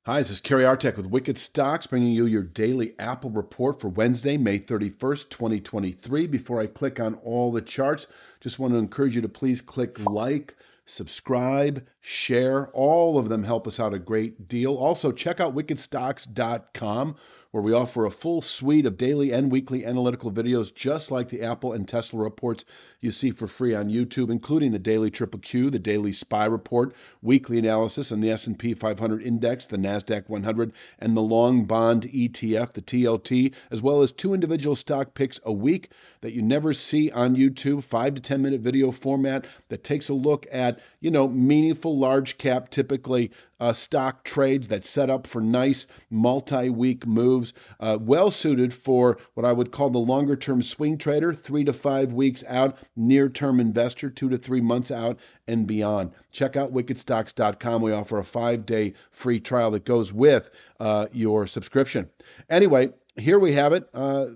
Hi, this is Kerry Artek with Wicked Stocks, bringing you your daily Apple report for Wednesday, May 31st, 2023. Before I click on all the charts, just want to encourage you to please click like, subscribe, share. All of them help us out a great deal. Also, check out wickedstocks.com, where we offer a full suite of daily and weekly analytical videos, just like the Apple and Tesla reports you see for free on YouTube, including the daily Triple Q, the daily SPY report, weekly analysis on the S&P 500 index, the NASDAQ 100, and the long bond ETF, the TLT, as well as 2 individual stock picks a week that you never see on YouTube, 5 to 10 minute video format that takes a look at, meaningful large cap, typically stock trades that set up for nice multi-week moves, well suited for what I would call the longer term swing trader, 3 to 5 weeks out, near term investor, 2 to 3 months out and beyond. Check out wickedstocks.com. We offer a 5-day free trial that goes with your subscription. Anyway, here we have it.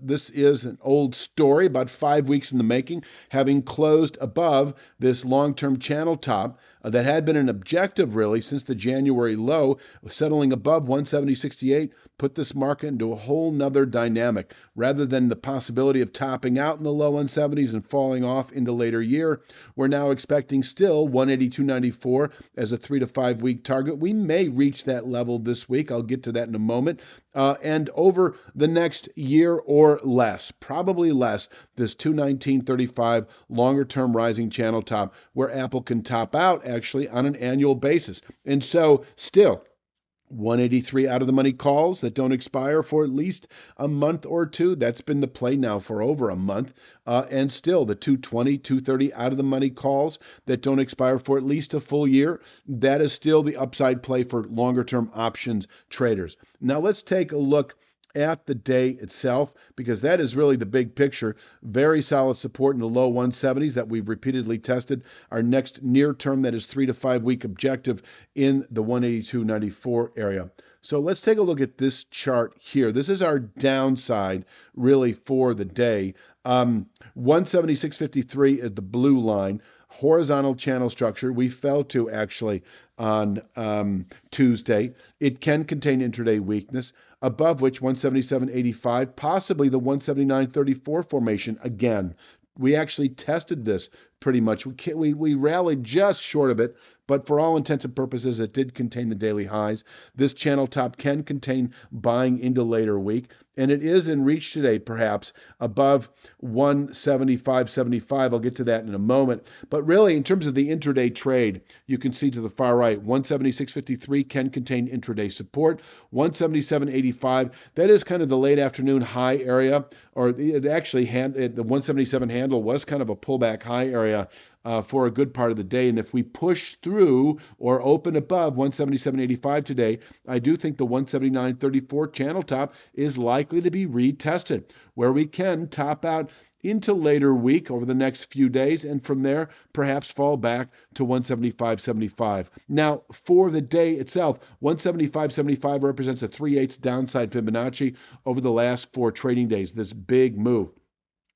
This is an old story, about 5 weeks in the making, having closed above this long-term channel top that had been an objective really since the January low, settling above 170.68, put this market into a whole nother dynamic. Rather than the possibility of topping out in the low 170s and falling off into later year, we're now expecting still 182.94 as a 3 to 5 week target. We may reach that level this week. I'll get to that in a moment. And over the next year or less, probably less, this 219.35 longer term rising channel top, where Apple can top out actually on an annual basis. And so still 183 out of the money calls that don't expire for at least a month or two. That's been the play now for over a month. And still the 220, 230 out of the money calls that don't expire for at least a full year. That is still the upside play for longer term options traders. Now let's take a look at the day itself, because that is really the big picture. Very solid support in the low 170s that we've repeatedly tested. Our next near term, that is 3 to 5 week objective in the 182.94 area. So let's take a look at this chart here. This is our downside really for the day. 176.53 is the blue line. Horizontal channel structure. We fell to actually on Tuesday. It can contain intraday weakness, above which 177.85, possibly the 179.34 formation again. We actually tested this pretty much. We rallied just short of it, but for all intents and purposes, it did contain the daily highs. This channel top can contain buying into later week, and it is in reach today, perhaps above 175.75. I'll get to that in a moment. But really, in terms of the intraday trade, you can see to the far right, 176.53 can contain intraday support. 177.85, that is kind of the late afternoon high area, or it actually the 177 handle was kind of a pullback high area for a good part of the day. And if we push through or open above 177.85 today, I do think the 179.34 channel top is likely to be retested, where we can top out into later week over the next few days, and from there perhaps fall back to 175.75. Now for the day itself, 175.75 represents a 3/8 downside Fibonacci over the last 4 trading days, this big move.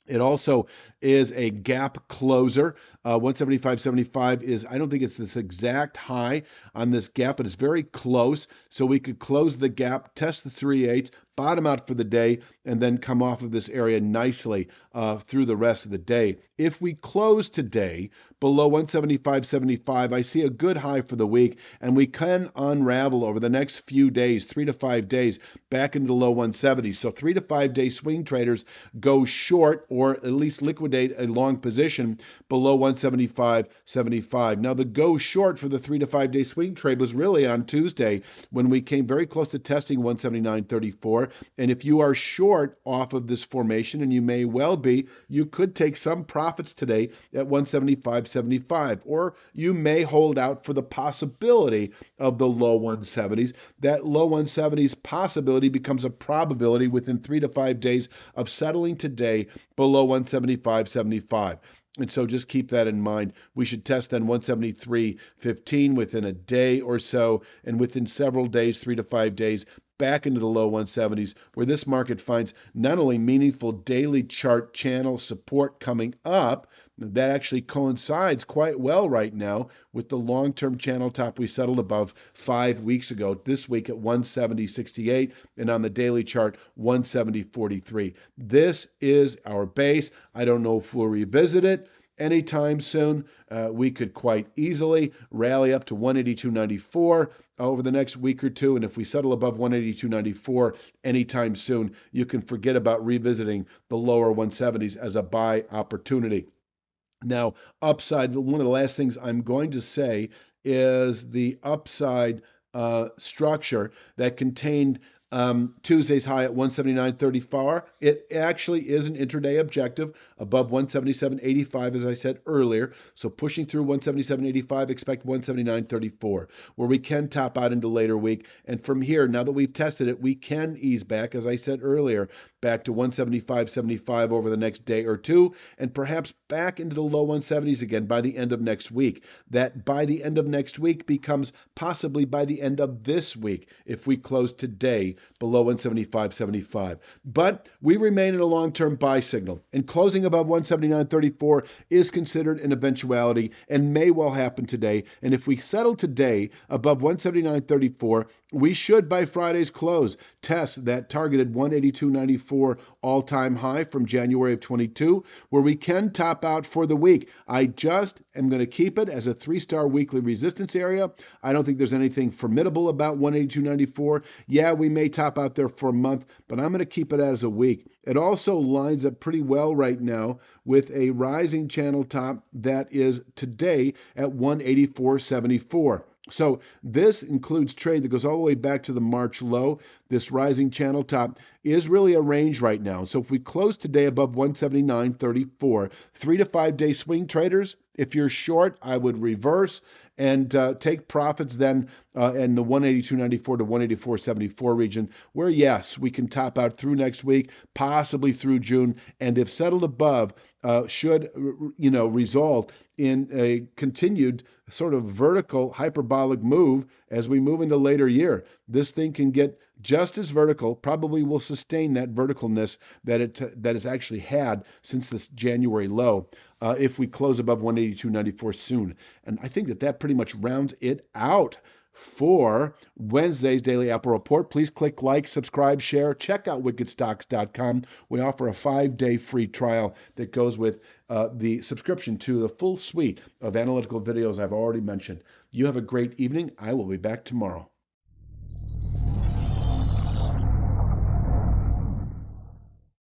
It also is a gap closer. 175.75 is, I don't think it's this exact high on this gap, but it's very close. So we could close the gap, test the 3/8, bottom out for the day, and then come off of this area nicely through the rest of the day. If we close today below 175.75, I see a good high for the week, and we can unravel over the next few days, 3 to 5 days, back into the low 170s. So 3 to 5 day swing traders go short, or at least liquidate a long position below 175.75. Now the go short for the 3 to 5 day swing trade was really on Tuesday, when we came very close to testing 179.34. And if you are short off of this formation, and you may well be, you could take some profits today at 175.75, or you may hold out for the possibility of the low 170s. That low 170s possibility becomes a probability within 3 to 5 days of settling today below 175.75. And so just keep that in mind. We should test then 173.15 within a day or so, and within several days, 3 to 5 days, back into the low 170s, where this market finds not only meaningful daily chart channel support coming up, That actually coincides quite well right now with the long-term channel top we settled above 5 weeks ago. This week at 170.68 and on the daily chart 170.43. This is our base. I don't know if we'll revisit it anytime soon. We could quite easily rally up to 182.94 over the next week or two. And if we settle above 182.94 anytime soon, you can forget about revisiting the lower 170s as a buy opportunity. Now, upside, one of the last things I'm going to say is the upside structure that contained Tuesday's high at 179.34. It actually is an intraday objective above 177.85, as I said earlier. So pushing through 177.85, expect 179.34, where we can top out into later week. And from here, now that we've tested it, we can ease back, as I said earlier, back to 175.75 over the next day or two, and perhaps back into the low 170s again by the end of next week. That by the end of next week becomes possibly by the end of this week if we close today below 175.75. But we remain in a long-term buy signal, and closing above 179.34 is considered an eventuality and may well happen today. And if we settle today above 179.34, we should by Friday's close test that targeted 182.94 all-time high from January of 22, where we can top out for the week. I just am going to keep it as a 3-star weekly resistance area. I don't think there's anything formidable about 182.94. Yeah, we may top out there for a month, but I'm going to keep it as a week. It also lines up pretty well right now with a rising channel top that is today at 184.74. So this includes trade that goes all the way back to the March low. This rising channel top is really a range right now. So if we close today above 179.34, 3 to 5 day swing traders, if you're short, I would reverse and take profits then in the 182.94 to 184.74 region, where yes, we can top out through next week, possibly through June, and if settled above, should result in a continued sort of vertical hyperbolic move as we move into later year. This thing can get just as vertical, probably will sustain that verticalness that it's actually had since this January low if we close above 182.94 soon. And I think that pretty much rounds it out for Wednesday's Daily Apple Report. Please click like, subscribe, share. Check out wickedstocks.com. We offer a 5-day free trial that goes with the subscription to the full suite of analytical videos I've already mentioned. You have a great evening. I will be back tomorrow.